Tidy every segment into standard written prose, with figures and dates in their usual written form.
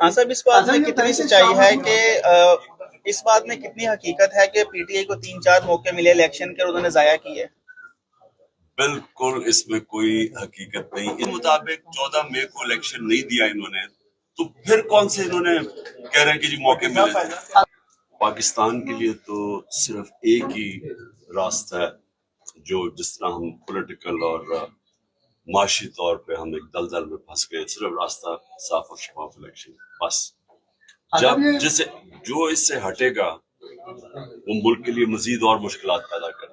हाँ साहब, इस बात में कितनी सच्चाई है कि इस बात में कितनी हकीकत है कि पीटीआई को 3-4 मौके मिले इलेक्शन के और उन्होंने जाया किए? बिल्कुल इसमें कोई हकीकत नहीं। इस मुताबिक 14 मई को इलेक्शन नहीं दिया इन्होंने, तो फिर कौन से इन्होंने कह रहे हैं कि जी मौके मिले थे। पाकिस्तान के लिए तो सिर्फ एक ही रास्ता है, जो जिस तरह हम पॉलिटिकल और माशी तौर पे हम एक दलदल में फंस गए, सिर्फ रास्ता साफ और शफाफ इलेक्शन, बस। जब जिसे जो इससे हटेगा वो मुल्क के लिए मजीद और मुश्किलात पैदा कर।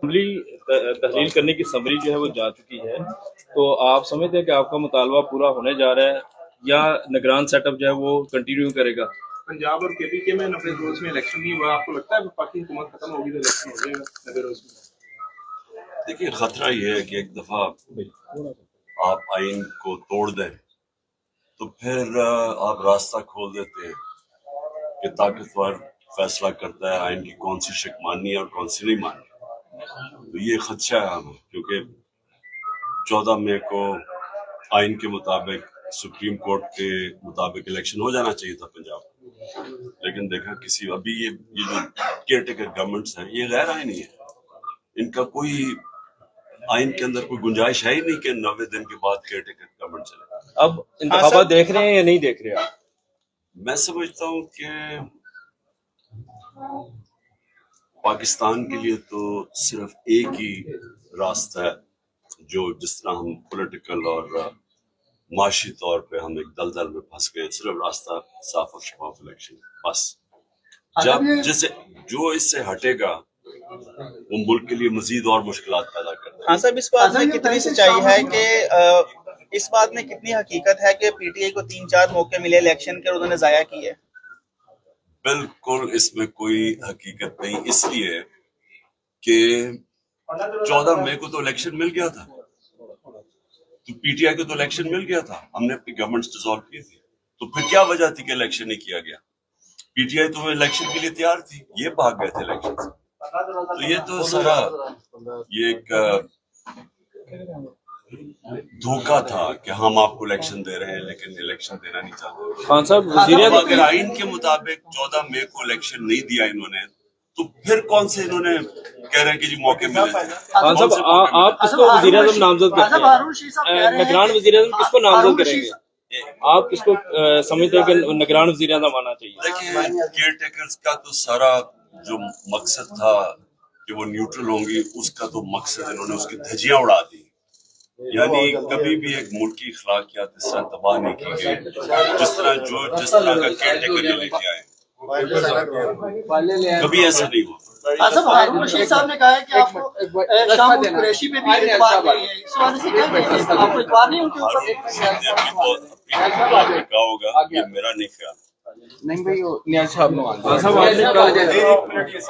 तहलील करने की समरी जो है वो जा चुकी है, तो आप समझते हैं कि आपका मुतालबा पूरा होने जा रहा है या निगरान सेटअप जो है वो कंटिन्यू करेगा? पंजाब और केपी के में 90 रोज में इलेक्शन नहीं हुआ, आपको लगता है पार्टी हुकूमत खत्म होगी तो इलेक्शन हो जाएगा 90 रोज में? देखिए, खतरा ये है कि एक दफा आप आइन को तोड़ दें तो फिर आप रास्ता खोल देते हैं कि ताकतवर फैसला करता है आइन की कौन सी शिक माननी है और कौन सी नहीं माननी। तो ये खदशा है हमें, क्योंकि 14 मई को आइन के मुताबिक, सुप्रीम कोर्ट के मुताबिक इलेक्शन हो जाना चाहिए था पंजाब, लेकिन देखा किसी अभी ये जो केयर टेकर गवर्नमेंट्स हैं ये गैर आइनी है। इनका कोई आइन के अंदर कोई गुंजाइश है ही नहीं कि 90 दिन के बाद केयर टेकर गवर्नमेंट चले। अब इंतखाबात देख रहे हैं या नहीं देख रहे हैं? मैं समझता हूँ कि पाकिस्तान के लिए तो सिर्फ एक ही रास्ता है, जो जिस तरह हम पॉलिटिकल और माशी तौर पे हम एक दलदल में फंस गए, सिर्फ रास्ता साफ और शफाफ इलेक्शन, बस। जब जिसे जो इससे हटेगा वो मुल्क के लिए मजीद और मुश्किलात पैदा कर। हाँ साहब, इस बात में कितनी सच्चाई है कि इस बात में कितनी हकीकत है कि पीटीआई को 3-4 मौके मिले इलेक्शन के और उन्होंने जाया किए? बिल्कुल इसमें कोई हकीकत नहीं, इसलिए कि 14 मई को तो इलेक्शन मिल गया था, तो पीटीआई को तो इलेक्शन मिल गया था, हमने अपनी गवर्नमेंट डिसॉल्व की थी, तो फिर क्या वजह थी कि इलेक्शन नहीं किया गया? पीटीआई तो इलेक्शन के लिए तैयार थी, ये भाग गए थे इलेक्शन से। तो ये तो सारा ये एक धोखा था कि हम आपको इलेक्शन दे रहे हैं लेकिन इलेक्शन देना नहीं चाहते। खान साहब, अगर आइन के मुताबिक 14 मई को इलेक्शन नहीं दिया इन्होंने, तो फिर कौन से इन्होंने कह रहे हैं कि जी मौके मिले थे। खान साहब, आप किसको वज़ीर-ए-आज़म नामजद करते हैं? निगरान वज़ीर-ए-आज़म किसको नामजद करेंगे? आप किसको समझते हैं कि निगरान वज़ीर-ए-आज़म आना चाहिए? देखिए, केयर टेकर्स का तो सारा जो मकसद था कि वो न्यूट्रल होंगी, उसका तो मकसद इन्होंने उसकी धज्जियां उड़ा दी। यानी कभी भी एक मुल्क की अखलाकियात इस तरह तबाह नहीं की गई जिस तरह का केयर टेकर लेके आए, कभी ऐसा नहीं हुआ। हारून रशीद साहब ने कहा है कि आपको शाम कुरैशी पे भी इतबार नहीं है, इस वजह से क्या है, आपको इतबार नहीं उनके ऊपर? कहा होगा, ये मेरा नहीं ख्याल। नहीं भाई, नियाज साहब ने